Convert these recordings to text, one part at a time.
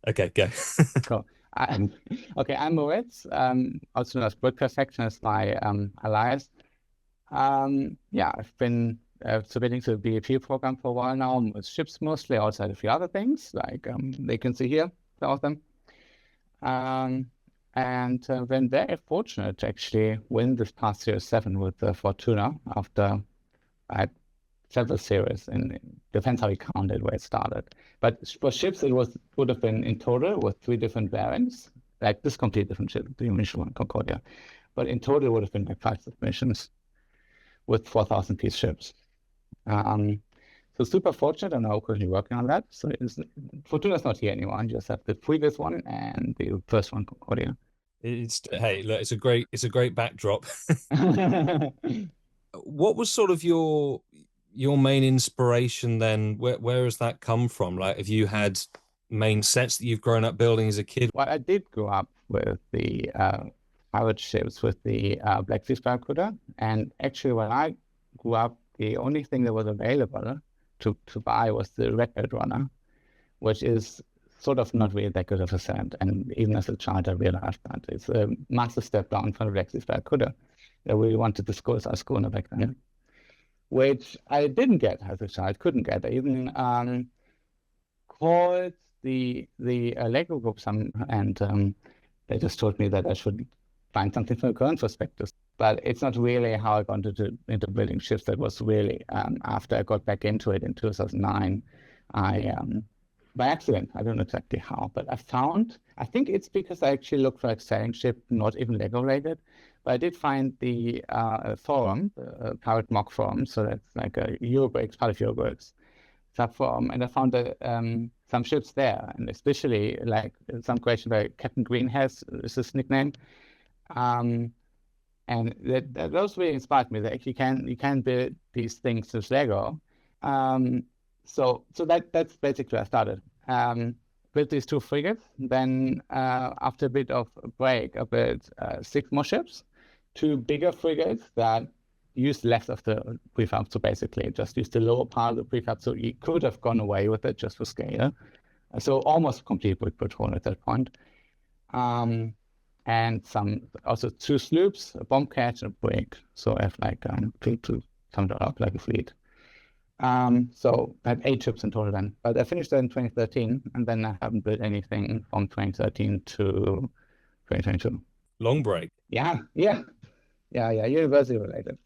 Okay, go. Cool. Okay, I'm Moritz, also known as Brick Perfectionist by Elias. Yeah, I've been submitting to the BAP program for a while now, with ships mostly, also a few other things, like they can see here, some of them. Um, and been very fortunate to actually win this past Series 7 with the Fortuna after I had several series, and it depends how you count it, where it started. But for ships, would have been in total with three different variants, like this complete different ship, the initial one, Concordia. But in total, it would have been like five submissions with 4,000 piece ships. Um, so super fortunate, and I'm now currently working on that. So Fortuna's not here anymore. I just have the previous one and the first one, Concordia. It's hey, look, it's a great backdrop. What was sort of your main inspiration then? Where has that come from? Like, have you had main sets that you've grown up building as a kid? Well, I did grow up with the pirate ships with the Black Sea Barracuda, and actually, when I grew up, the only thing that was available to buy was the Red Belt Runner, which is sort of not really that good of a set. And even as a child, I realized that it's a massive step down from the Black Sea Barracuda that we wanted to score our schooner back then, which I didn't get as a child, couldn't get. I even called the Lego group and they just told me that I should find something from a current perspective. But it's not really how I got into building ships. That was really after I got back into it in 2009. I by accident, I don't know exactly how, but I think it's because I actually looked for a sailing ship, not even Lego related, but I did find the forum, Pirate Mock forum, so that's like a Eurobricks, part of Eurobricks subforum, and I found some ships there, and especially like some question that Captain Green has is his nickname. Um, and those really inspired me that you can build these things with Lego. Um, so that's basically where I started. Built these two frigates. Then after a bit of a break, I built six more ships, two bigger frigates that use less of the prefab. So basically, just use the lower part of the prefab. So you could have gone away with it just for scale. So almost complete with patrol at that point. Um, and some also two sloops, a bomb catch, and a brig. So I have like to sum it up like a fleet. So I had eight ships in total then, but I finished that in 2013, and then I haven't built anything from 2013 to 2022. Long break. Yeah, university related.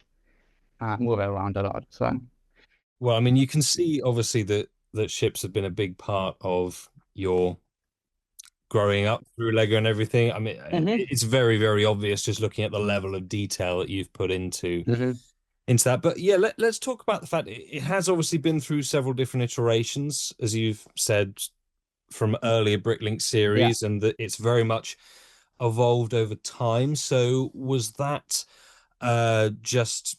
Move around a lot. So, Well, I mean, you can see obviously that ships have been a big part of your growing up through Lego and everything. I mean, hmm it's very, very obvious just looking at the level of detail that you've put hmm into that. But yeah, let's talk about the fact it has obviously been through several different iterations, as you've said, from earlier BrickLink yeah. series, and that it's very much evolved over time. So just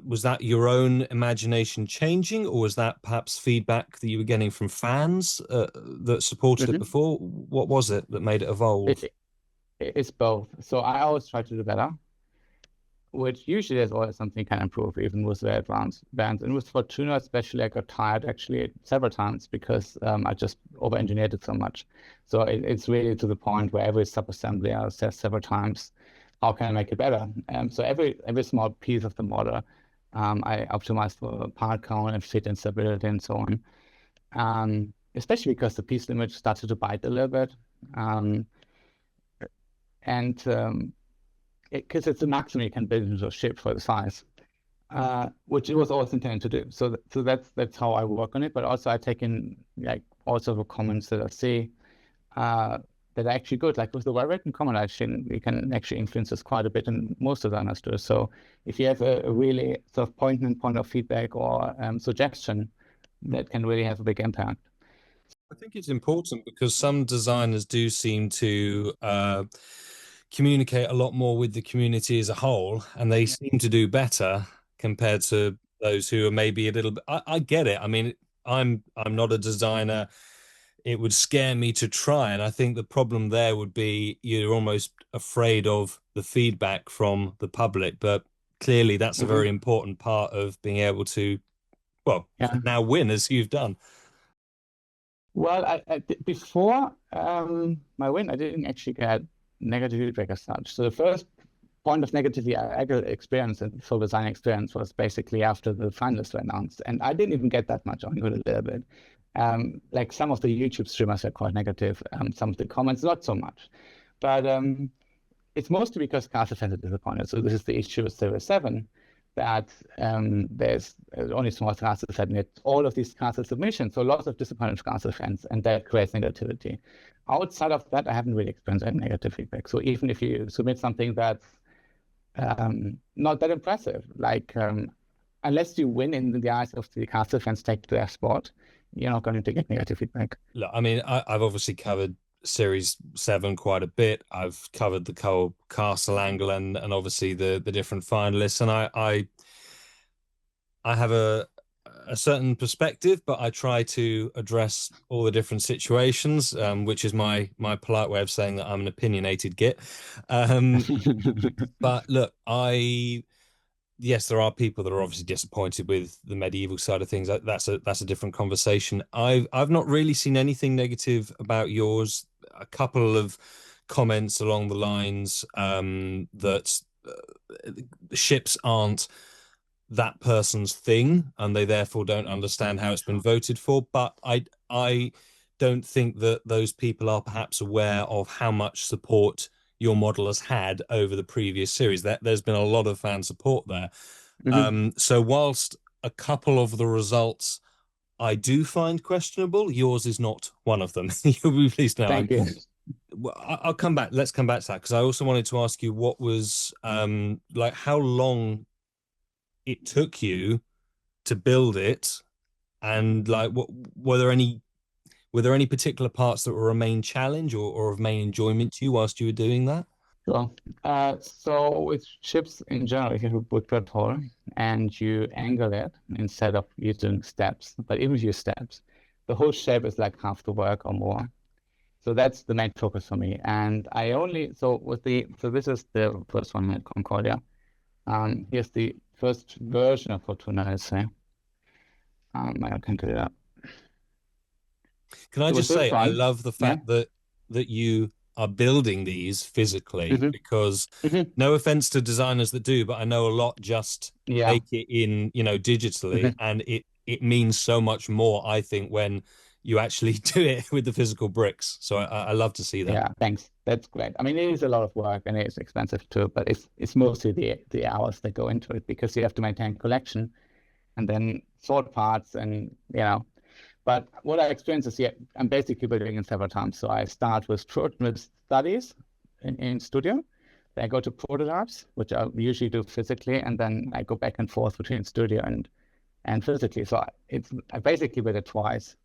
was that your own imagination changing, or was that perhaps feedback that you were getting from fans that supported it hmm before? What was it that made it evolve? It, it's both. So I always try to do better, which usually there's always something can improve, even with the advanced bands. And with Fortuna, especially, I got tired actually several times because I just over-engineered it so much. So it's really to the point where every sub-assembly says several times, how can I make it better? So every small piece of the model, I optimized for part count and fit and stability and so on. Especially because the piece limit started to bite a little bit. Um, and because it's the maximum you can build into a ship for the size, which it was always intended to do. So that's how I work on it. But also I take in like also the comments that I see uh, that are actually good. Like with the well-written comment, actually you can actually influence this quite a bit, and most designers do. So if you have a really sort of poignant point of feedback or suggestion, that can really have a big impact. I think it's important because some designers do seem to communicate a lot more with the community as a whole, and they Yeah. seem to do better compared to those who are maybe a little bit. I get it. I mean, I'm not a designer. It would scare me to try, and I think the problem there would be you're almost afraid of the feedback from the public, but clearly that's a very hmm important part of being able to, well, Yeah. now win as you've done. Well, before my win, I didn't actually get negative feedback as such. So the first point of negative experience and for design experience was basically after the finalists were announced, and I didn't even get that much on it a little bit. Like some of the YouTube streamers were quite negative, some of the comments not so much, but it's mostly because castle fans are disappointed. So this is the issue with Series 7, that there's only small castle submit all of these castle submissions, so lots of disappointed castle fans, and that creates negativity. Outside of that, I haven't really experienced any negative feedback. So even if you submit something that's not that impressive, like unless you win in the eyes of the castle fans, take their spot, you're not going to get negative feedback. Look, I mean, I've obviously covered Series 7 quite a bit. I've covered the whole castle angle and obviously the different finalists, and I have a certain perspective, but I try to address all the different situations, which is my polite way of saying that I'm an opinionated git. Um, but look, I yes, there are people that are obviously disappointed with the medieval side of things. That's a different conversation. I've not really seen anything negative about yours. A couple of comments along the lines that ships aren't that person's thing and they therefore don't understand how it's been voted for. But I don't think that those people are perhaps aware of how much support your model has had over the previous series. There's been a lot of fan support there. Mhm. So whilst a couple of the results I do find questionable, yours is not one of them. You'll be pleased now. Thank you. I'll come back. Let's come back to that because I also wanted to ask you what was like how long it took you to build it, and like what were there any particular parts that were a main challenge or of main enjoyment to you whilst you were doing that? Sure. So with ships in general, if you put that hole and you angle it instead of using steps, but even if you use steps, the whole shape is like half the work or more. So that's the main focus for me. And I only so this is the first one at Concordia. Here's the first version of Fortuna, let's say. I can do that. Can I So with just this say I one, love the yeah. fact that you are building these physically Hmm. because Hmm. no offense to designers that do, but I know a lot just Yeah. make it in, digitally, Hmm. and it means so much more, I think, when you actually do it with the physical bricks. So I love to see that. Yeah, thanks. That's great. I mean, it is a lot of work and it is expensive too, but it's mostly the hours that go into it because you have to maintain collection and then sort parts and But what I experience is, yeah, I'm basically building in several times. So I start with studies in studio. Then I go to prototypes, which I usually do physically, and then I go back and forth between studio and physically. So I basically build it twice.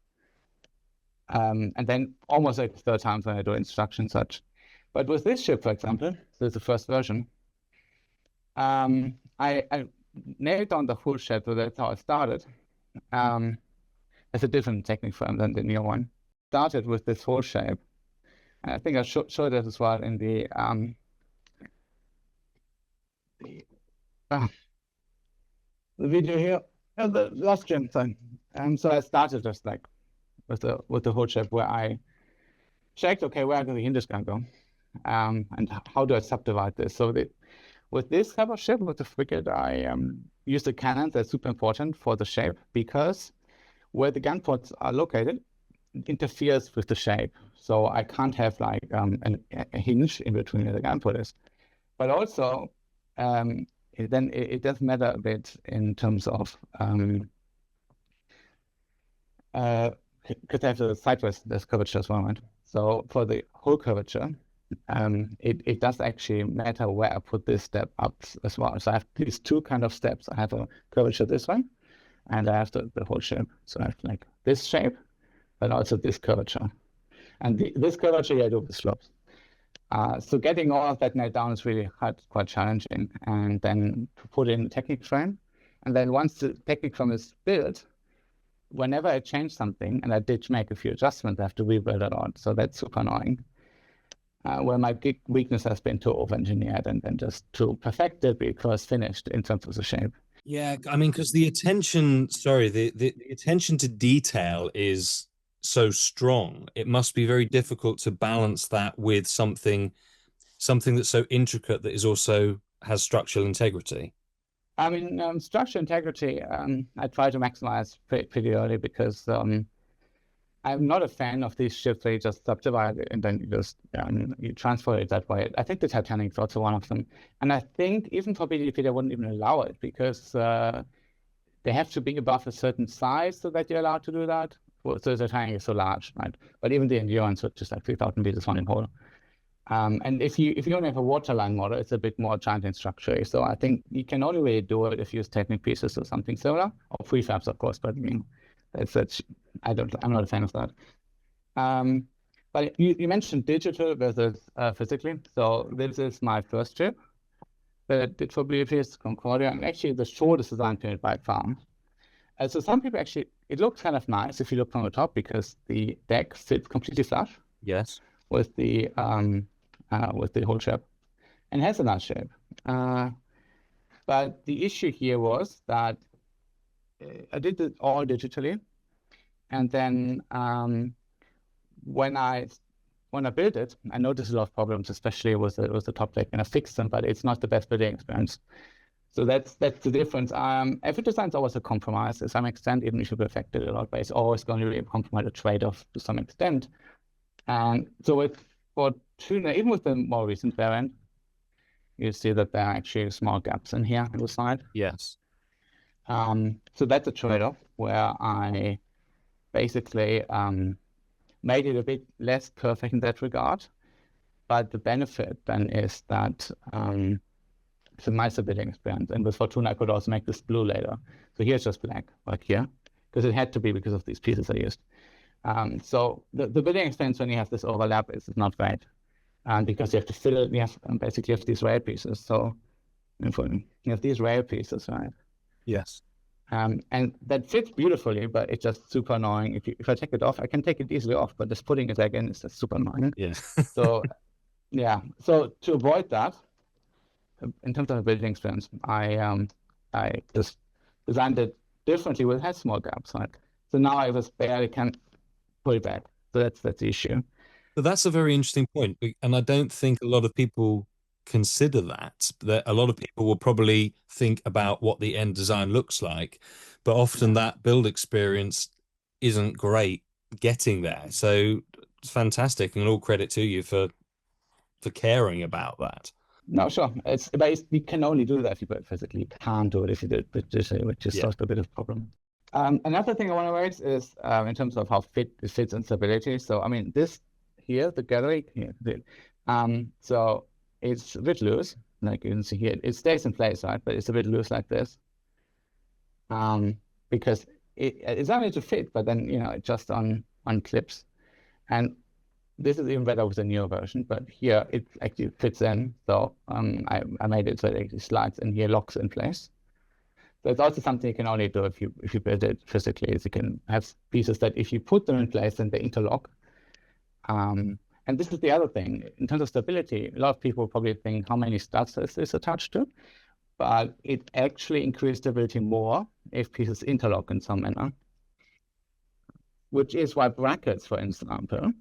And then almost like the third time when I do instruction such. But with this ship, for example, this is the first version, I nailed down the full shape, so that's how I started. Um, it's a different technique for than the new one. Started with this whole shape. And I think I showed that as well in uh, the video here, the last gym thing. So I started just like with the whole shape where I checked, okay, where do the hinges gonna go? And how do I subdivide this? So with this type of shape, with the frigate, I use the cannons. That's super important for the shape because where the gun ports are located interferes with the shape. So I can't have like a hinge in between where the gun port is. But also, it does matter a bit in terms of because I have the sideways, there's curvature as well, right? So for the whole curvature, it does actually matter where I put this step up as well. So I have these two kind of steps. I have a curvature this way, and I have the whole shape. So I have like this shape, but also this curvature. And this curvature I do with slopes. So getting all of that nailed down is really hard, quite challenging. And then to put in the technique frame. And then once the technique frame is built, whenever I change something, and I did make a few adjustments, I have to rebuild it out. So that's super annoying. Where my big weakness has been to over-engineer it and then just to perfect it because finished in terms of the shape. Yeah, I mean, because the attention to detail is so strong, it must be very difficult to balance that with something that's so intricate that is also has structural integrity. I mean, structure integrity, I try to maximize pretty early because I'm not a fan of these ships where you just subdivide it and then you just you transfer it that way. I think the Titanic is also one of them. And I think even for BDP, they wouldn't even allow it because they have to be above a certain size so that you're allowed to do that. Well, so the Titanic is so large, right? But even the Endurance, which is like 3,000 liters one in whole. And if you only have a waterline model, it's a bit more giant in structure. So I think you can only really do it if you use Technic pieces or something similar, or prefabs, of course. But I mean, that's I'm not a fan of that. Um, but you mentioned digital versus physically. So this is my first ship that I did for BFS Concordia, and actually the shortest design period by far. So some people actually, it looks kind of nice if you look from the top because the deck sits completely flush Yes. with the whole ship and has a nice shape. But the issue here was that I did it all digitally, and then when I built it, I noticed a lot of problems, especially with the top deck, and I fixed them, but it's not the best building experience. So that's the difference. Every design is always a compromise to some extent, even if you perfect it a lot, but it's always going to be a compromise, a trade-off to some extent. And so with Fortuna, even with the more recent variant, you see that there are actually small gaps in here on the side. Yes. So that's a trade-off where I basically made it a bit less perfect in that regard. But the benefit then is that it's a nicer building experience. And with Fortuna, I could also make this blue later. So here's just black, like here, because it had to be because of these pieces I used. So the building experience when you have this overlap is not great. And because you have to fill it, you have basically have these rail pieces. So you have these rail pieces, right? Yes. And that fits beautifully, but it's just super annoying. If I take it off, I can take it easily off, but just putting it back in is just super annoying. Yeah. So yeah, so to avoid that, in terms of the building experience, I just designed it differently with has small gaps, right? So now I just barely can put it back. So that's the issue. But that's a very interesting point, and I don't think a lot of people consider that. That a lot of people will probably think about what the end design looks like, but often that build experience isn't great getting there. So it's fantastic, and all credit to you for caring about that. No, sure. You can only do that if you do it physically. You can't do it if you do it digitally, which is Yeah. also a bit of a problem. Another thing I want to raise is in terms of how it fits in stability. So I mean, this here, the gallery here, so it's a bit loose, like you can see here. It stays in place, right? But it's a bit loose like this, because it's not made to fit, but then it's just on clips, and this is even better with the newer version, but here it actually fits in. So I made it so it actually slides and here locks in place. So it's also something you can only do if you build it physically, is you can have pieces that if you put them in place, then they interlock. And this is the other thing. In terms of stability, a lot of people probably think how many studs is this attached to? But it actually increases stability more if pieces interlock in some manner, which is why brackets, for example,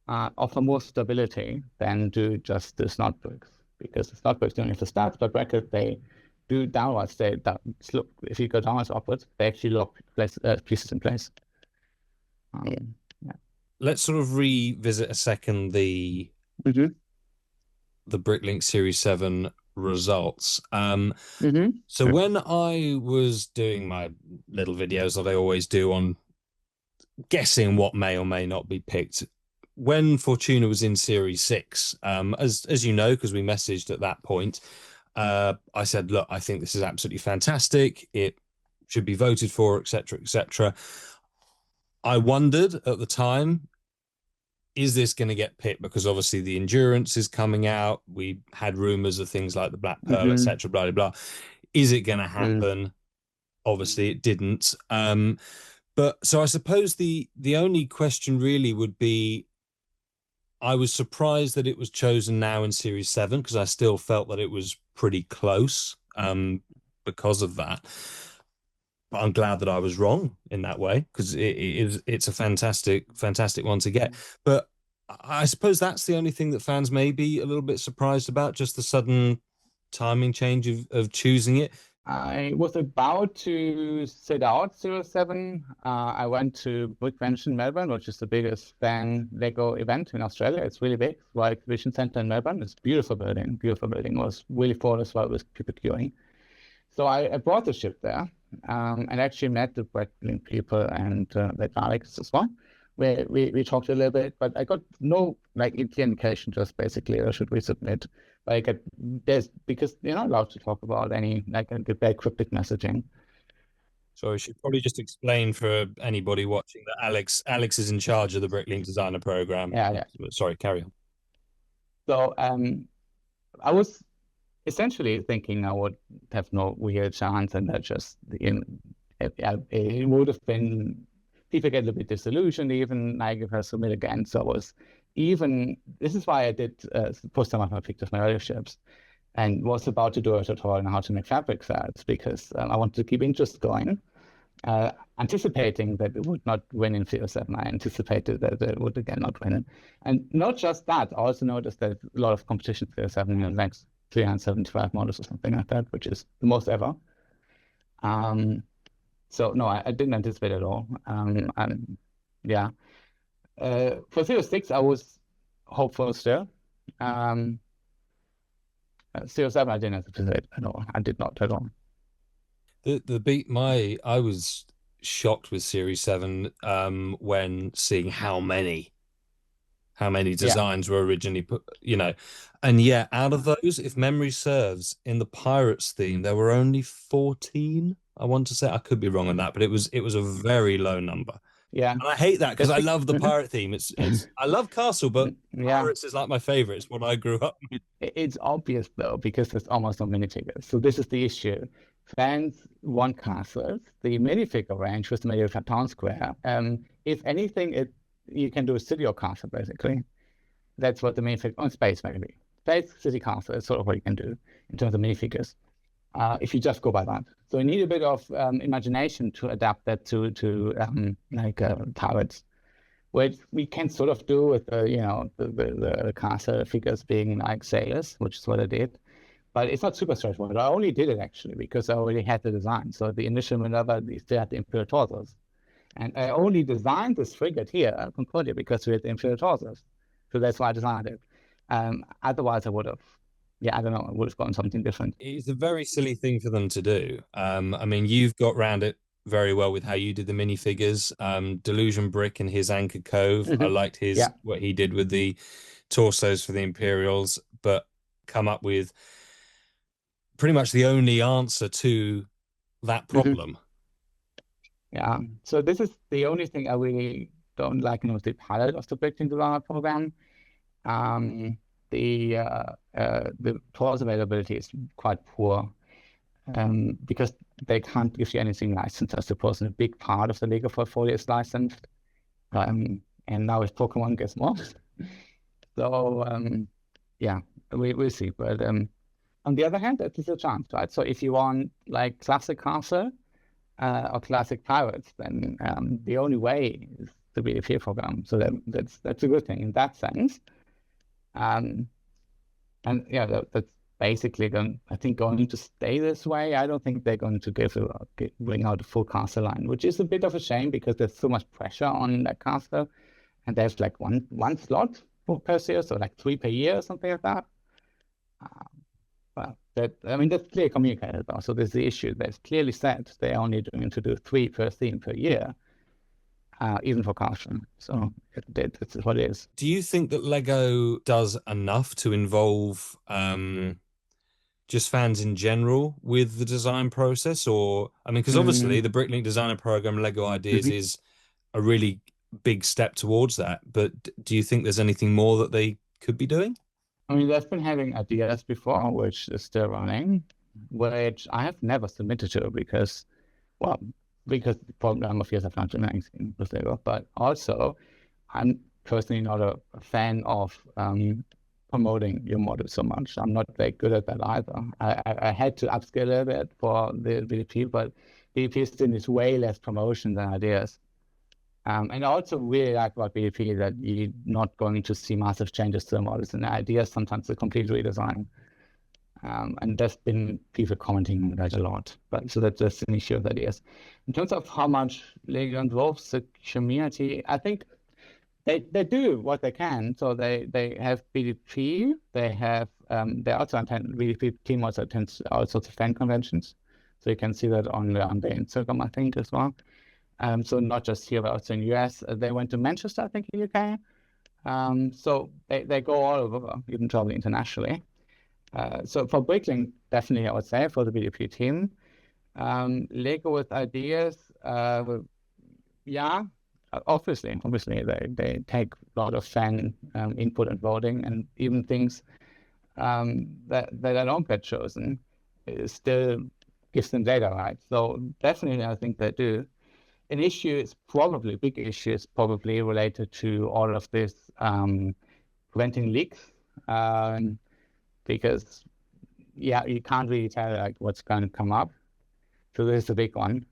offer more stability than do just the snot bricks, because the snot bricks don't have the studs, but brackets, they do downwards. Look, if you go downwards, upwards, they actually lock pieces in place. Yeah. Let's sort of revisit a second Mm-hmm. the BrickLink Series 7 results. Mm-hmm. So when I was doing my little videos that I always do on guessing what may or may not be picked, when Fortuna was in Series 6, as you know, because we messaged at that point, I said, look, I think this is absolutely fantastic. It should be voted for, etc., etc. I wondered at the time, is this going to get picked? Because obviously the endurance is coming out. We had rumors of things like the Black Pearl, Mm-hmm. etc., blah, blah, blah. Is it going to Mm. happen? Obviously it didn't. But so I suppose the only question really would be, I was surprised that it was chosen now in Series 7 because I still felt that it was pretty close because of that. but I'm glad that I was wrong in that way because it's a fantastic one to get. But I suppose that's the only thing that fans may be a little bit surprised about, just the sudden timing change of choosing it. I was about to sit out 07. I went to BrickLink in Melbourne, which is the biggest fan Lego event in Australia. It's really big. Royal Exhibition Centre in Melbourne. It's a beautiful building. Beautiful building. It was really full as well with people queuing. So I brought the ship there and actually met the BrickLink people and the Alex as well. We talked a little bit, but I got no like indication, just basically, or should we submit? Like there's because you're not allowed to talk about any like very cryptic messaging. So I should probably just explain for anybody watching that Alex is in charge of the BrickLink Designer Program. Yeah, yeah. Sorry, carry on. So I was essentially thinking I would have no real chance, and that just it would have been people get a little bit disillusioned even like if I submit again. So I was even this is why I did post some of my pictures of my other ships and was about to do a tutorial on how to make fabric sets because I wanted to keep interest going. Anticipating that it would not win in Field 7. I anticipated that it would again not win. And not just that, I also noticed that a lot of competition Field 7 like 375 models or something like that, which is the most ever. So no, I didn't anticipate at all. And yeah. For Field 6, I was hopeful still. Field 7, I didn't anticipate at all. I did not at all. The beat my I was shocked with Series 7 when seeing how many Yeah. designs were originally put, and yeah, out of those, if memory serves, in the Pirates theme, there were only 14. I want to say I could be wrong on that, but it was a very low number. Yeah. And I hate that because That's I be love the pirate theme. It's I love Castle, but yeah. Pirates is like my favorite. It's what I grew up with. It's obvious though, because there's almost no minifigures. So this is the issue. Fans want castles. The minifigure range was made of a town square. If anything, you can do a city or castle basically. That's what the minifigure on space maybe. Space, city, castle is sort of what you can do in terms of minifigures. If you just go by that. So you need a bit of imagination to adapt that to like pirates, which we can sort of do with the castle figures being like sailors, which is what I did. But it's not super straightforward. I only did it actually because I already had the design. So the initial maneuver, they still had the Imperial torsos. And I only designed this frigate here at Concordia because we had the Imperial torsos. So that's why I designed it. Otherwise, I would have, yeah, I don't know, I would have gotten something different. It's a very silly thing for them to do. I mean, you've got round it very well with how you did the minifigures. Delusion Brick and his Anchor Cove. I liked his Yeah. what he did with the torsos for the Imperials, but come up with pretty much the only answer to that Mhm. problem. Yeah. So this is the only thing I really don't like in the pilot of the Breaking Designer program. Um, the tools availability is quite poor because they can't give you anything licensed. I suppose, and a big part of the Lego portfolio is licensed. And now if Pokemon gets more. So yeah, we'll see. But on the other hand, that is a chance, right? So if you want like classic castle or classic pirates, then the only way is to be a peer program. So that's a good thing in that sense. Um, and yeah, that's basically I think, going to stay this way. I don't think they're going to bring out a full caster line, which is a bit of a shame because there's so much pressure on that caster, and there's like one slot per year, so like 3 per year or something like that. Well, that's clearly communicated though. So there's the issue that's clearly said they're only going to do 3 per theme per year, even for casting. So that's what it is. Do you think that Lego does enough to involve just fans in general with the design process? Or, I mean, because obviously Mm, the BrickLink Designer Program, Lego Ideas, mhm. is a really big step towards that. But do you think there's anything more that they could be doing? I mean, they've been having ideas before, which is still running, which I have never submitted to well, because the program of years I've not done anything with Lego, but also I'm personally not a fan of promoting your model so much. I'm not very good at that either. I had to upscale a bit for the VDP, but BDP still needs way less promotion than ideas. And I also really like about BDP that you're not going to see massive changes to the models and ideas, sometimes a complete redesign. And there's been people commenting on that a lot. But so that's just an issue of ideas. In terms of how much LEGO involves the community, I think they do what they can. So they have BDP, they also attend BDP team also attends all sorts of fan conventions. So you can see that on the Instagram, I think, as well. So not just here, but also in US. They went to Manchester, I think, in the UK. So they go all over, even travel internationally. So for BrickLink, definitely I would say for the BDP team. LEGO with ideas, yeah, obviously they take a lot of fan input and voting, and even things that don't get chosen still gives them data, right? So definitely I think they do. An issue is probably, big issue is probably related to all of this preventing leaks, because yeah, you can't really tell like what's going to come up. So this is a big one,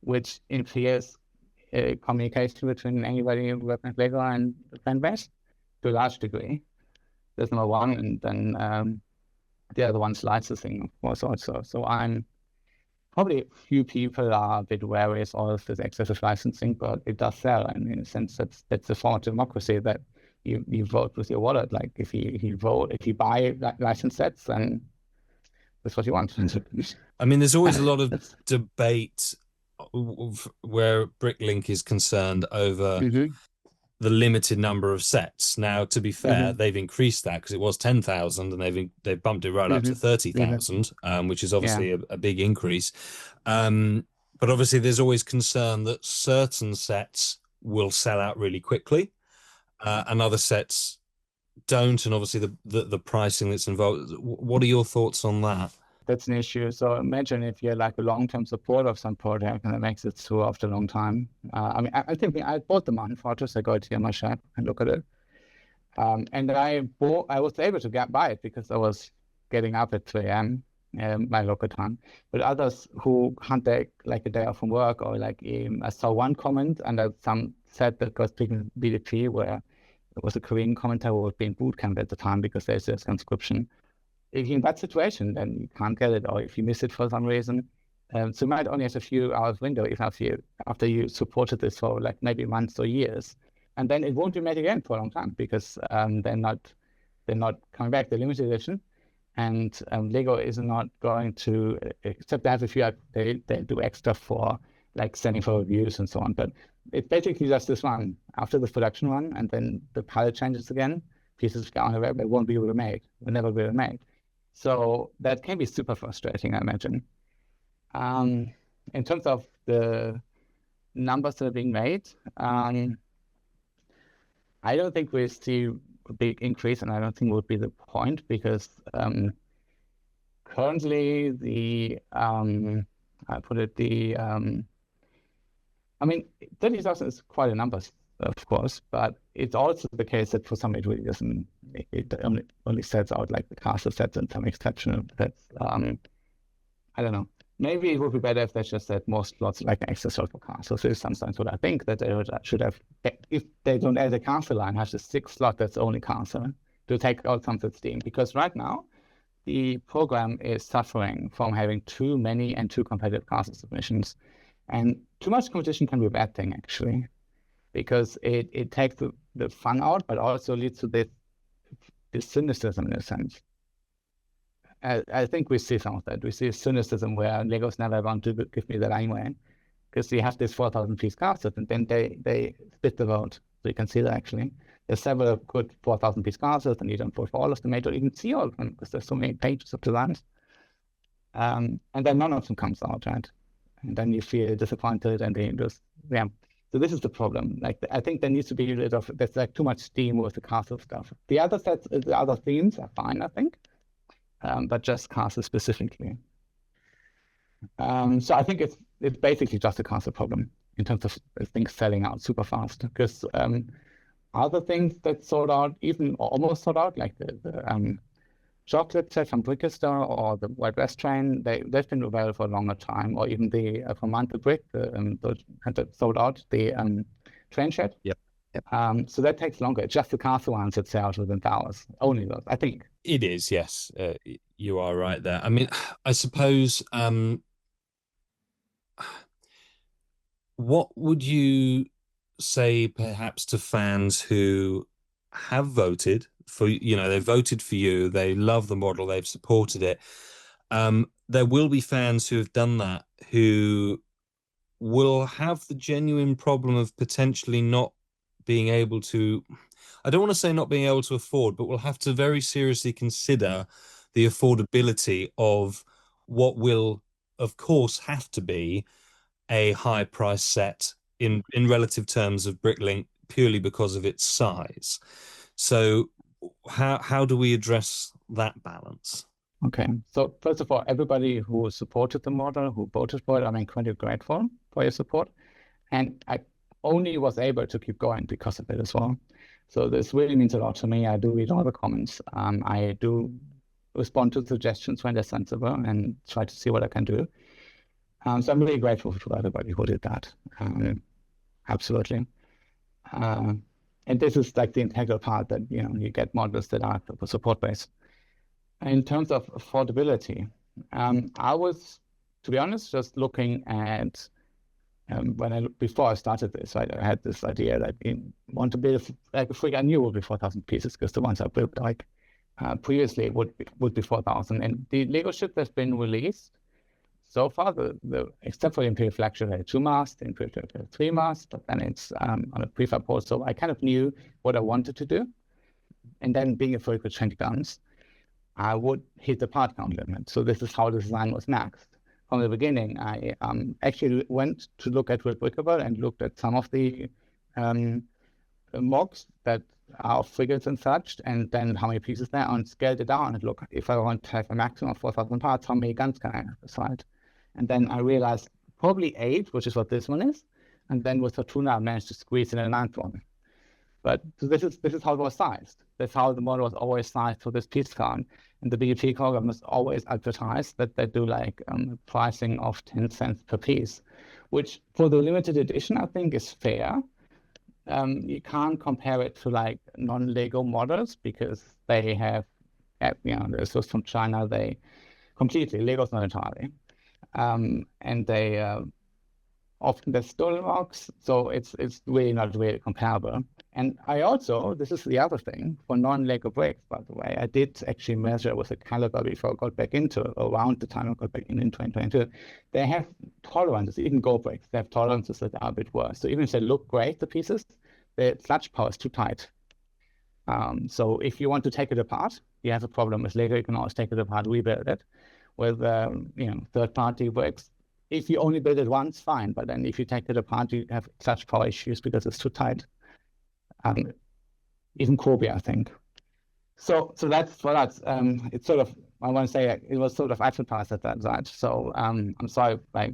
which interferes communication between anybody working at LEGO and the fan base to a large degree. That's number one, and then the other one's licensing, of course, also. So I'm probably a few people are a bit wary of all of this excessive licensing, but it does sell, and in a sense, that's a form of democracy that you vote with your wallet. Like if you buy license sets, then that's what you want. I mean, there's always a lot of debate where BrickLink is concerned over Mm-hmm. the limited number of sets. Now, to be fair, Mm-hmm. they've increased that because it was 10,000 and they've bumped it right up to Mm-hmm. 30,000, which is Yeah. obviously a big increase. But obviously, there's always concern that certain sets will sell out really quickly, and other sets don't. And obviously, the pricing that's involved. What are your thoughts on that? That's an issue. So imagine if you're like a long-term supporter of some project and it makes it through after a long time. I mean, I think I bought the mountain fortress. I go to my shop and look at it. And I was able to buy it because I was getting up at 3 a.m. My local time. But others who can't take like a day off from work, or like I saw one comment under some set that was speaking BDP where it was a Korean commenter who was being boot camped at the time because there's this conscription. If you're in that situation, then you can't get it, or if you miss it for some reason. So you might only have a few hours window if after you supported this for like maybe months or years. And then it won't be made again for a long time because they're not coming back. The limited edition, and LEGO is not going to, except they have a few. They do extra for like sending for reviews and so on. But it's basically just this one after the production run, and then the palette changes again. Pieces go on the web, they won't be remade. Will never be remade. So that can be super frustrating, I imagine. In terms of the numbers that are being made, I don't think we see a big increase, and I don't think would be the point because currently I mean, 30,000 is quite a number, of course, but it's also the case that for some it really doesn't. It only sets out like the castle sets and some exceptional sets. I don't know. Maybe it would be better if they just had more slots like an extra slot for castles. So sometimes what I think that they should have, if they don't add a castle line, have the 6 slot that's only castle to take out some of the steam. Because right now, the program is suffering from having too many and too competitive castle submissions. And too much competition can be a bad thing, actually, because it takes the fun out, but also leads to this cynicism in a sense. I think we see some of that. We see cynicism where Legos never want to give me that anyway, because you have this 4,000 piece castle, and then they split the vote. So you can see that actually. There's several good 4,000 piece castles, and you don't vote for all of them. You don't even see all of them because there's so many pages of designs. And then none of them comes out, right? And then you feel disappointed, and then you just, yeah. So this is the problem. Like, I think there needs to be there's like too much steam with the castle stuff. The other sets, the other themes are fine, I think. But just castle specifically. So I think it's basically just a castle problem in terms of things selling out super fast. Because other things that sold out, even almost sold out, like the chocolate set from Brickster or the White West train, they've been available for a longer time, or even the from Mantle Brick, had sold out the train shed. Yep. Yep. So that takes longer. Just the castle one sits out within hours. Only those, I think. It is, yes. You are right there. I mean, I suppose, what would you say perhaps to fans who have voted for, they voted for you, they love the model, they've supported it. There will be fans who have done that who will have the genuine problem of potentially not being able to, I don't want to say not being able to afford, but will have to very seriously consider the affordability of what will, of course, have to be a high price set in relative terms of BrickLink purely because of its size. So how do we address that balance? Okay. So first of all, everybody who supported the model, who voted for it, I'm incredibly grateful for your support. And I only was able to keep going because of it as well. So this really means a lot to me. I do read all the comments. I do respond to suggestions when they're sensible and try to see what I can do. So I'm really grateful to everybody who did that. Absolutely. And this is like the integral part that, you get models that are support based. In terms of affordability, I was, to be honest, just looking at before I started this, I had this idea that I want to build like a frigate. I knew it would be 4,000 pieces because the ones I built like previously would be 4,000. And the Lego ship that's been released so far, except for the Imperial flagship, had 2 masts, the Imperial flagship had 3 masts, but then it's on a prefab port. So I kind of knew what I wanted to do. And then being a frigate with 20 guns, I would hit the part count limit. So this is how the design was maxed. From the beginning, I actually went to look at Replicable and looked at some of the mocks that are of frigates and such, and then how many pieces there are, and scaled it down and look, if I want to have a maximum of 4,000 parts, how many guns can I decide? And then I realized probably 8, which is what this one is. And then with Fortuna, I managed to squeeze in a 9th one. But so this is how it was sized. That's how the model was always sized for this piece count. And the BEP program was always advertised that they do like pricing of 10 cents per piece, which for the limited edition, I think is fair. You can't compare it to like non-Lego models because they have, the source from China, they completely, Lego's not entirely. And they often they're stolen rocks, so it's really not really comparable. And I also, this is the other thing, for non-Lego bricks, by the way, I did actually measure with a caliber before I got back into, around the time I got back in 2022. They have tolerances, even Go bricks, they have tolerances that are a bit worse. So even if they look great, the pieces, the clutch power is too tight. So if you want to take it apart, you have a problem with Lego, you can always take it apart, rebuild it. With third-party bricks, if you only build it once, fine. But then if you take it apart, you have clutch power issues because it's too tight. Even Kobe, I think. So that's for that. It's sort of, I want to say it was sort of advertised at that, right? So I'm sorry, like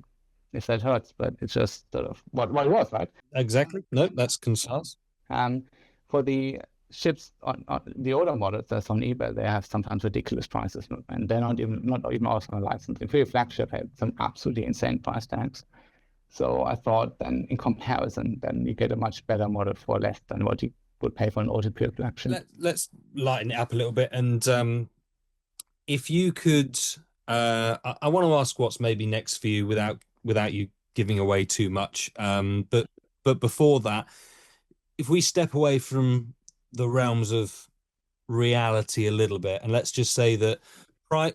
if that hurts, but it's just sort of what it was, right? Exactly. No, that's concise. For the ships on the older models that's on eBay, they have sometimes ridiculous prices, and they're not even also on license. The Imperial flagship had some absolutely insane price tags. So I thought then in comparison, then you get a much better model for less than what you would pay for an old Imperial flagship. Let's lighten it up a little bit. And if you could, I want to ask what's maybe next for you without you giving away too much. But before that, if we step away from the realms of reality a little bit, and let's just say that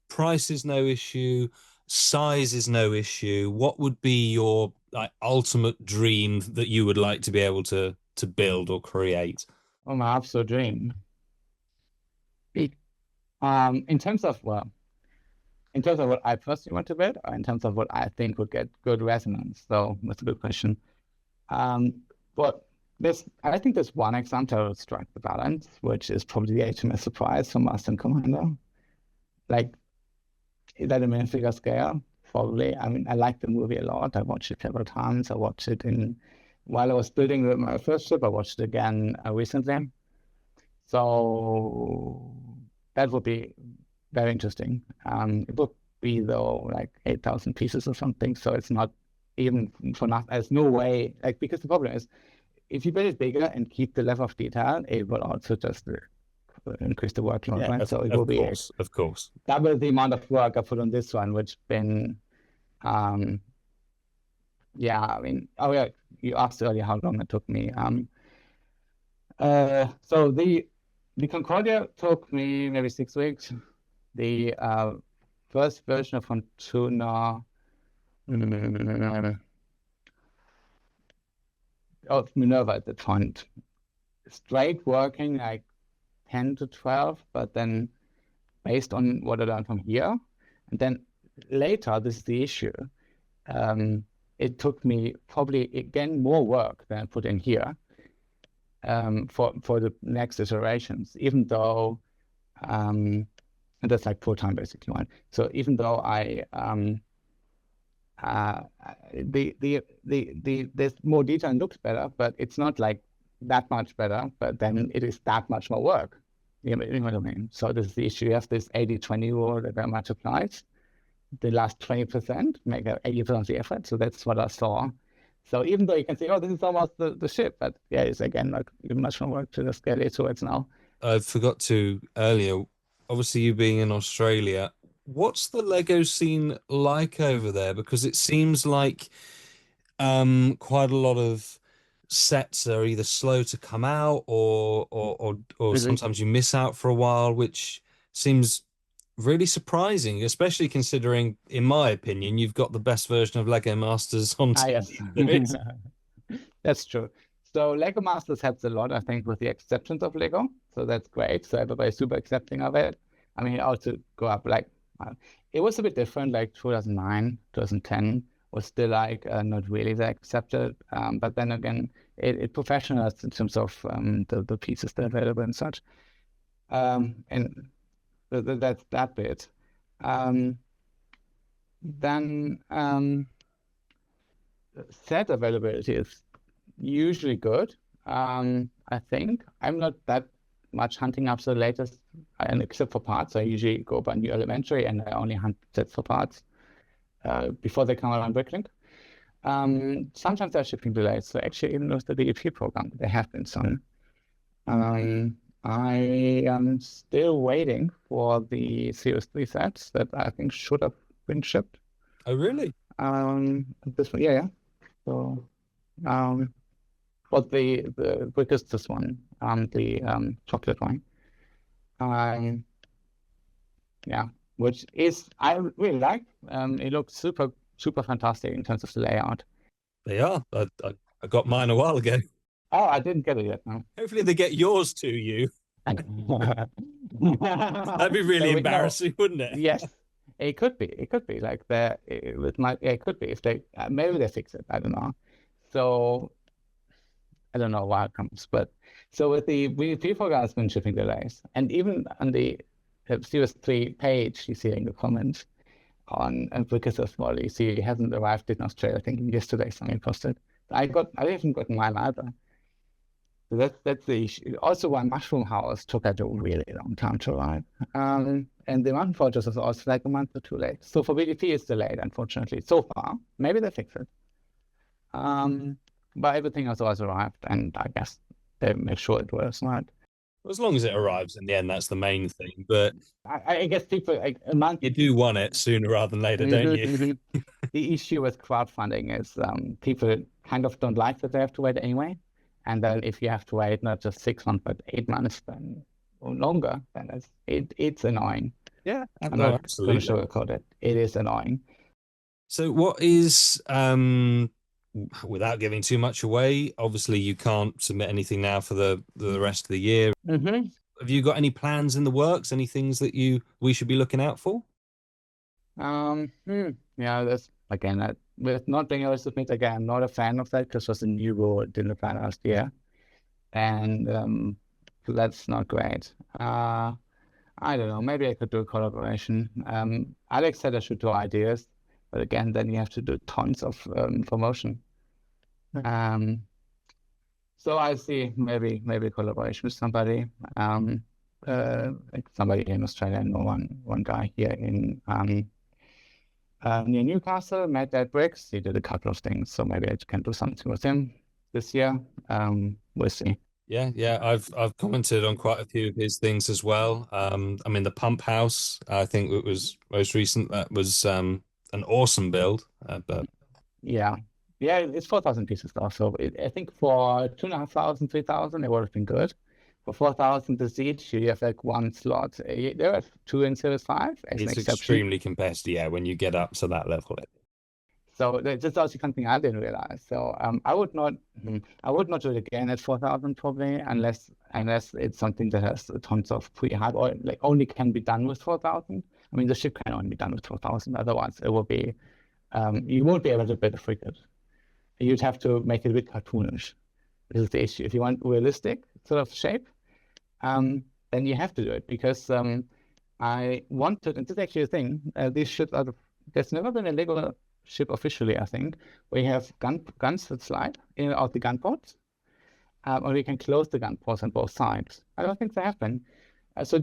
price is no issue, size is no issue, what would be your like ultimate dream that you would like to be able to build or create? Oh, my absolute dream. In terms of what I personally want to build, or in terms of what I think would get good resonance. So that's a good question. But I think there's one example that would strike the balance, which is probably the HMS Surprise from Master and Commander. Like, is that a minifigure scale? Probably. I mean, I like the movie a lot. I watched it several times. I watched it while I was building my first ship. I watched it again recently. So that would be very interesting. It would be though like 8,000 pieces or something, so it's not even for nothing. There's no way, like, because the problem is if you build it bigger and keep the level of detail, it will also just increase the workload, Yeah, right? So it will of be course, of course. double the amount of work I put on this one, which been um yeah, I mean, oh yeah, you asked earlier how long it took me. So the Concordia took me maybe 6 weeks. The first version of Fortuna, oh, Minerva at the point, straight working like 10 to 12, but then based on what I learned from here, and then later, this is the issue. It took me probably again more work than I put in here for the next iterations, even though and that's like full time basically one. So even though I there's more detail and looks better, but it's not like that much better, but then it is that much more work. You know what I mean? So this is the issue. You have this 80-20 rule that very much applies. The last 20% make 80% of the effort. So that's what I saw. So even though you can say, oh, this is almost the ship, but yeah, it's again like much more work to just get it towards now. I forgot to earlier, obviously you being in Australia, what's the Lego scene like over there? Because it seems like quite a lot of sets are either slow to come out or Really? sometimes you miss out for a while, which seems really surprising, especially considering, in my opinion, you've got the best version of Lego Masters on Ah, yes. TV there is. That's true. So Lego Masters helps a lot, I think, with the acceptance of Lego. So that's great. So everybody's super accepting of it. I mean, it also go up like it was a bit different, like 2009, 2010 was still like not really that accepted. But then again, it professionalized in terms of the pieces that are available and such. And that's that bit. Um, then set availability is usually good. I think I'm not that much hunting up the latest, and except for parts, I usually go by new elementary and I only hunt sets for parts before they come out on BrickLink. Sometimes there are shipping delays, so actually even with the DEP program, there have been some. I am still waiting for the Series 3 sets that I think should have been shipped. Oh, really? This one, yeah. So, but the quickest this one, the chocolate one, yeah, which is I really like. It looks super fantastic in terms of the layout. They are. I got mine a while ago. Oh, I didn't get it yet. No. Hopefully they get yours to you. That'd be really So no, embarrassing, wouldn't it? yes, it could be. It could be like the with my. Yeah, it could be if they maybe they fix it. I don't know. So I don't know why it comes, but so with the VP program has been shipping delays, and even on the Series 3 page, you see in the comments on because of small, you see it hasn't arrived in Australia. I think yesterday something posted. I haven't gotten mine either. So that's the issue. Also, why Mushroom House took a really long time to arrive. And the Mountain Fortress is also like a month or two late. So for BDP, it's delayed, unfortunately, so far. Maybe they fix it. But everything has always arrived, and I guess they make sure it works right. As long as it arrives in the end, that's the main thing. But I guess people like a month. you do want it sooner rather than later, don't you? The issue with crowdfunding is people kind of don't like that they have to wait anyway. And then if you have to wait not just 6 months, but 8 months, then or longer, then it's annoying. Yeah, I'm no, not going absolutely. to sugarcoat it. It is annoying. So what is without giving too much away, obviously you can't submit anything now for the rest of the year. Mm-hmm. Have you got any plans in the works? Any things that we should be looking out for? Yeah, that's again, with not being able to submit again, I'm not a fan of that because it was a new rule it didn't apply last year. And that's not great. I don't know, maybe I could do a collaboration. Alex said I should do ideas, but again, then you have to do tons of promotion. So I see maybe collaboration with somebody. like somebody in Australia, I know one guy here in near Newcastle, met at Bricks. He did a couple of things, so maybe I can do something with him this year. We'll see. Yeah, I've commented on quite a few of his things as well. I mean the pump house, I think it was most recent. That was an awesome build. But Yeah. Yeah, it's 4,000 pieces though. So I think for 2,500, 3,000, it would have been good. For 4,000 the seat, you have like one slot. There are two in Series 5 as an it's exception. extremely competitive, yeah, when you get up to that level. So that's also something I didn't realize. So I would not do it again at 4,000 probably, unless it's something that has tons of pre-hype or like only can be done with 4,000. I mean, the ship can only be done with 4,000. Otherwise, it will be you won't be able to build a frigate. You'd have to make it a bit cartoonish. This is the issue. If you want realistic sort of shape, then you have to do it because I wanted, and this is actually a thing. These ships are there's never been a Lego ship officially, I think, where you have guns that slide in and out the gun ports, or you can close the gun ports on both sides. I don't think they have been. So uh,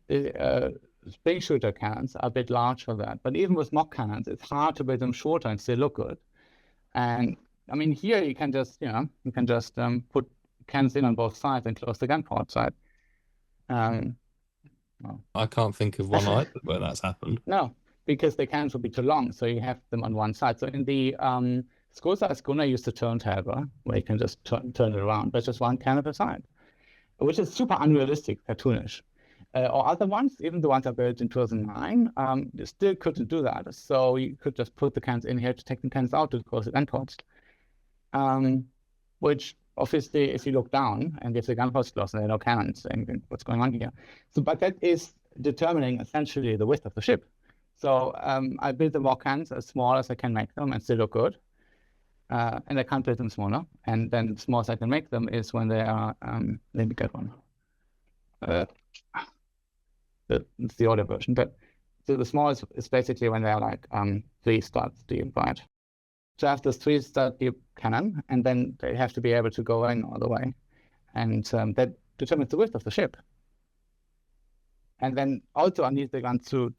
the spring shooter cannons are a bit large for that, but even with mock cannons, it's hard to build them shorter and still look good. And I mean, here you can just put cannons in on both sides and close the gun port side. Um, well, I can't think of one either where that's happened. No, because the cannons would be too long, so you have them on one side. So in the Scosa schooner used a turntable where you can just turn it around, but just one cannon per side, which is super unrealistic, cartoonish. Or other ones, even the ones I built in 2009, you still couldn't do that. So you could just put the cannons in here to take the cannons out to close the gun ports. Which obviously, if you look down and if the gun ports closed, there are no cannons, and what's going on here? So, but that is determining essentially the width of the ship. So I built the more cannons as small as I can make them and still look good. And I can't build them smaller. And then the smallest I can make them is when they are, let me get one. It's the older version, but so the smallest is basically when they're like 3 studs deep, right? So I have this 3-stud deep cannon, and then they have to be able to go in all the way. And that determines the width of the ship. And then also I need the gun to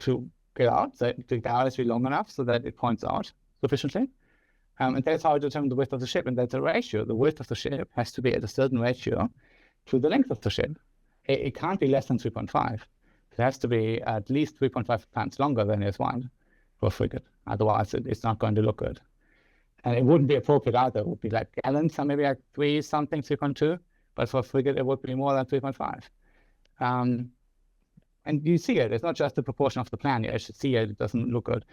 get out. So the dial has to be long enough so that it points out sufficiently. And that's how I determine the width of the ship. And that's a ratio. The width of the ship has to be at a certain ratio to the length of the ship. It can't be less than 3.5. It has to be at least 3.5 times longer than S1 for a frigate. Otherwise, it's not going to look good. And it wouldn't be appropriate either. It would be like gallons, or maybe like 3 something, 3.2. But for a frigate, it would be more than 3.5. And you see it. It's not just the proportion of the plan. You actually see it. It doesn't look good.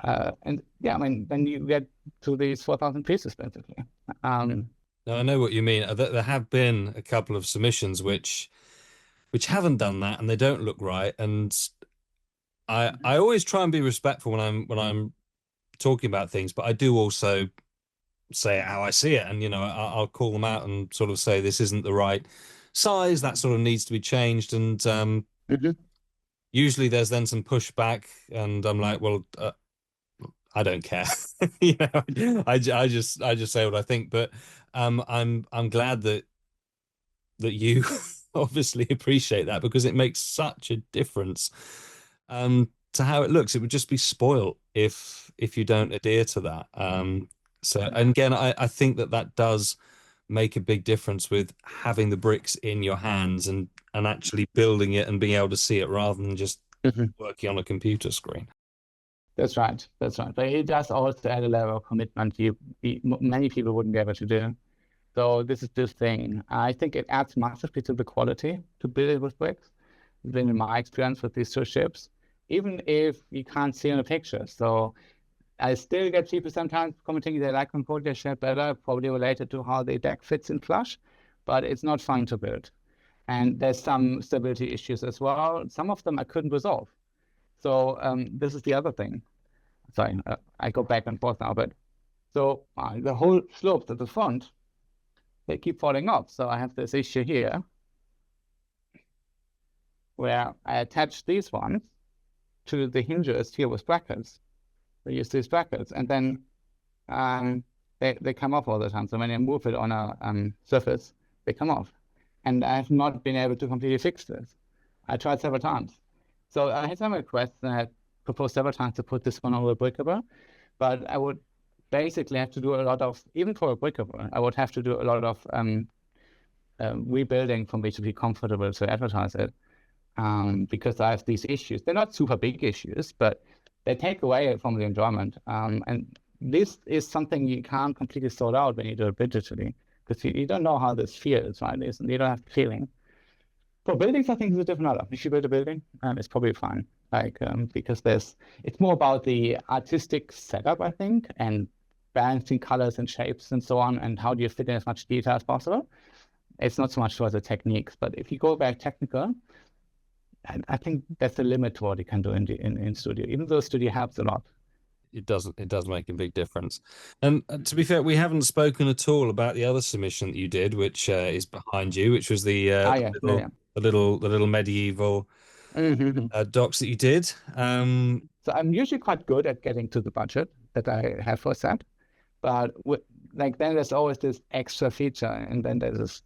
And yeah, I mean, then you get to these 4,000 pieces, basically. No, I know what you mean. There have been a couple of submissions which haven't done that, and they don't look right. And I always try and be respectful when I'm talking about things, but I do also say it how I see it, and I'll call them out and sort of say this isn't the right size. That sort of needs to be changed, and usually there's then some pushback, and I'm like, well, I don't care. I just say what I think. But I'm glad that you obviously appreciate that because it makes such a difference to how it looks. It would just be spoiled if you don't adhere to that. So and again, I think that does make a big difference with having the bricks in your hands and actually building it and being able to see it rather than just working on a computer screen. That's right. That's right. But it does also add a level of commitment many people wouldn't be able to do. So this is this thing. I think it adds massively to the quality to build it with bricks. Then in my experience with these 2 ships, even if you can't see in a picture. So I still get people sometimes commenting they like Concordia ship better, probably related to how the deck fits in flush, but it's not fun to build. And there's some stability issues as well. Some of them I couldn't resolve. So this is the other thing. Sorry, I go back and forth now, but so the whole slopes at the front, they keep falling off. So I have this issue here where I attach these ones to the hinges here with brackets. I use these brackets, and then they come off all the time. So when I move it on a surface, they come off. and I have not been able to completely fix this. I tried several times. So I had some requests, and I had proposed several times to put this one over Breakable, but I would basically have to do a lot of, even for a Breakable, I would have to do a lot of rebuilding for me to be comfortable to advertise it, because I have these issues. They're not super big issues, but they take away from the enjoyment. And this is something you can't completely sort out when you do it digitally, because you don't know how this feels, right? You don't have the feeling. For buildings, I think it's a different matter. If you build a building, it's probably fine. Like, because it's more about the artistic setup, I think, and balancing colors and shapes and so on, and how do you fit in as much detail as possible. It's not so much for the techniques, but if you go back technical, I think that's the limit to what you can do in studio, even though studio helps a lot. It does make a big difference. And to be fair, we haven't spoken at all about the other submission that you did, which is behind you, which was Ah, yeah, yeah, yeah. the little medieval Mhm. docs that you did. So I'm usually quite good at getting to the budget that I have for set, but like then there's always this extra feature, and then there's this,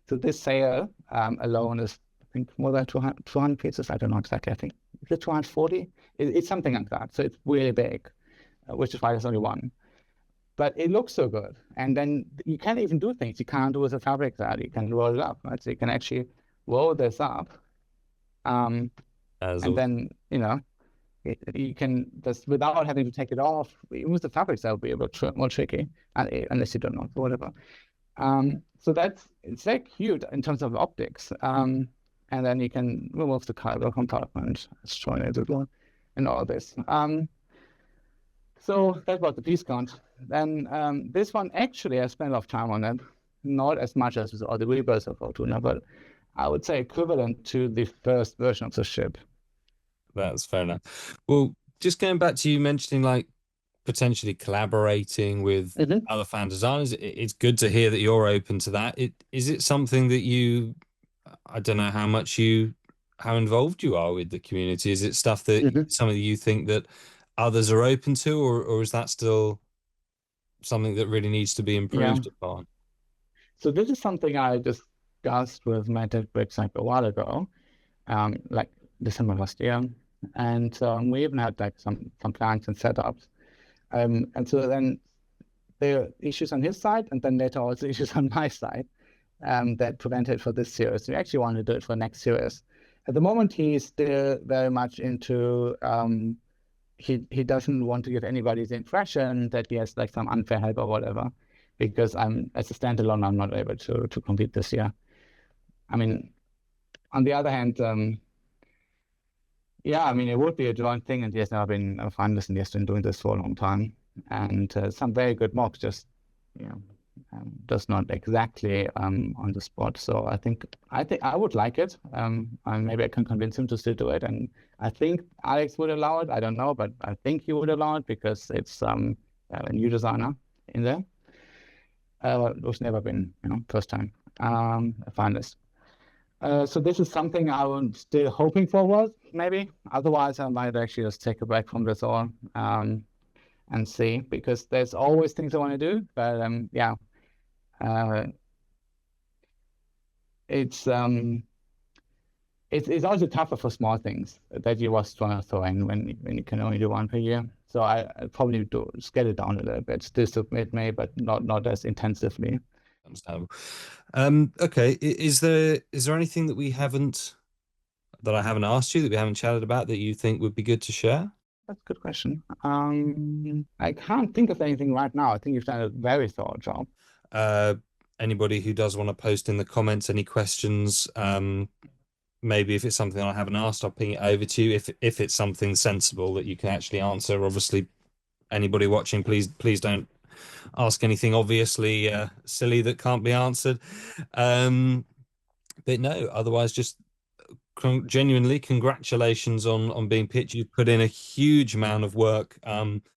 so this sale alone is, I think, more than 200 pieces. I don't know exactly. I think is it 240? It's something like that. So it's really big, which is why there's only one. But it looks so good, and then you can't even do things you can't do with a fabric that you can roll it up, right? So you can actually roll this up, um, As and then you can just without having to take it off. Even with the fabrics, that would be a bit more tricky, unless you don't know, or whatever. So it's like huge in terms of optics. And then you can remove the cargo compartment, destroy it as well, and all this. So that was the piece count. Then this one, actually, I spent a lot of time on it. Not as much as with all the rebirths of Fortuna, but I would say equivalent to the first version of the ship. that's fair enough. Well, just going back to you mentioning like potentially collaborating with Mhm. other fan designers, it's good to hear that you're open to that. Is it something that I don't know how involved you are with the community. Is it stuff that Mhm. some of you think that others are open to, or is that still something that really needs to be Yeah. improved upon? So this is something I discussed with Matt Bricks like a while ago, like December last year, and we even had like some plans and setups. And so then there are issues on his side, and then later also issues on my side, that prevented for this series. We actually want to do it for next series. At the moment, he's still very much into. He doesn't want to give anybody the impression that he has like some unfair help or whatever, because I'm as a standalone, I'm not able to compete this year. I mean, on the other hand, yeah, I mean, it would be a joint thing, and he has never been a finalist, and he has been doing this for a long time, and some very good mocks, just you know, just not exactly on the spot. So I think I would like it. And maybe I can convince him to still do it, and I think Alex would allow it. I don't know, but I think he would allow it because it's a new designer in there, who's never been, first time a finalist. So this is something I'm still hoping for was maybe. Otherwise, I might actually just take a break from this all, and see, because there's always things I want to do. But yeah, uh, it's it's also tougher for small things that you was trying to throw in when you can only do one per year. So I probably do scale it down a little bit. Still submit me, but not as intensively. Understandable. Okay. Is there anything that I haven't asked you that we haven't chatted about that you think would be good to share? That's a good question. I can't think of anything right now. I think you've done a very thorough job. Uh, Anybody who does want to post in the comments any questions, maybe if it's something I haven't asked, I'll ping it over to you. If it's something sensible that you can actually answer, obviously, anybody watching, please don't ask anything obviously silly that can't be answered. But no, otherwise, just genuinely congratulations on being pitched. You've put in a huge amount of work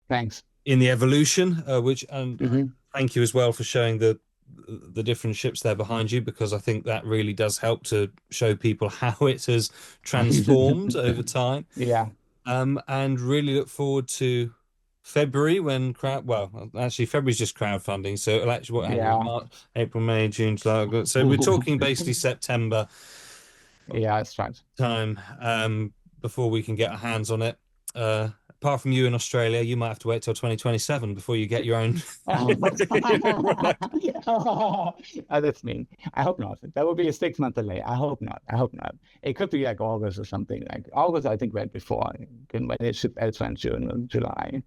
Thanks. in the evolution, which and Hmm. thank you as well for showing the different ships there behind you, because I think that really does help to show people how it has transformed over time. Yeah. And really look forward to February when actually February's just crowdfunding, so it'll actually what hang on, Yeah. March, April, May, June, July, August. So we're talking basically September Yeah, that's right. time before we can get our hands on it. Apart from you in Australia, you might have to wait till 2027 before you get your own. Oh, that's mean. I hope not. That would be a 6 month delay. I hope not. I hope not. It could be like August or something. Like August, I think right before when it should elsewhere in June or July.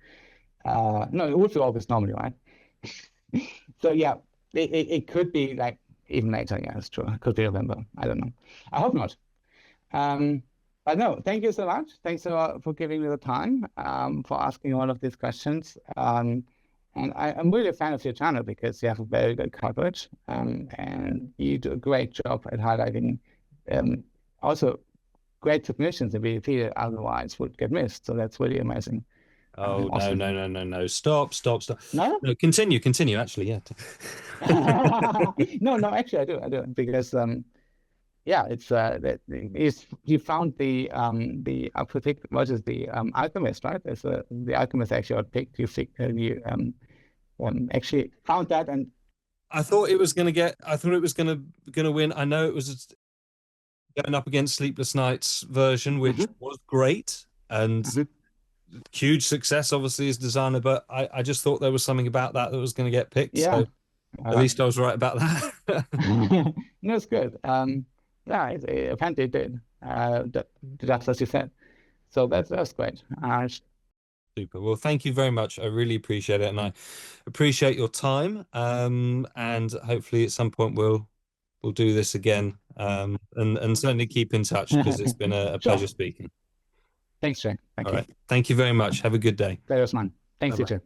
No, it would be August normally, right? So yeah, it could be like even later. Yeah, it's true. It could be November. I don't know. I hope not. Um, but no, thank you so much. Thanks a lot for giving me the time, for asking all of these questions. And I'm really a fan of your channel because you have a very good coverage, and you do a great job at highlighting, um, also great submissions in BVP that otherwise would get missed. So that's really amazing. Oh no, Awesome. no, no, no, no. Stop, stop, stop. No? No, continue, continue, actually, yeah. No, no, actually I do because yeah, it's that is you found the predict what is the alchemist, right? There's the alchemist actually picked you actually found that and I thought it was gonna win. I know it was going up against Sleepless Nights version, which Mhm, was great and mhm. huge success, obviously, as designer, but I just thought there was something about that that was going to get picked. Yeah, So at least I was right about that. no, it's good. Yeah, apparently it did. That's as you said. So that's great. Super. Well, thank you very much. I really appreciate it, and I appreciate your time. And hopefully at some point we'll do this again. And certainly keep in touch because it's been a pleasure Sure. speaking. Thanks, Jay. All Thank you. right. Thank you very much. Have a good day. That was mine. Bye Thanks, you bye. too.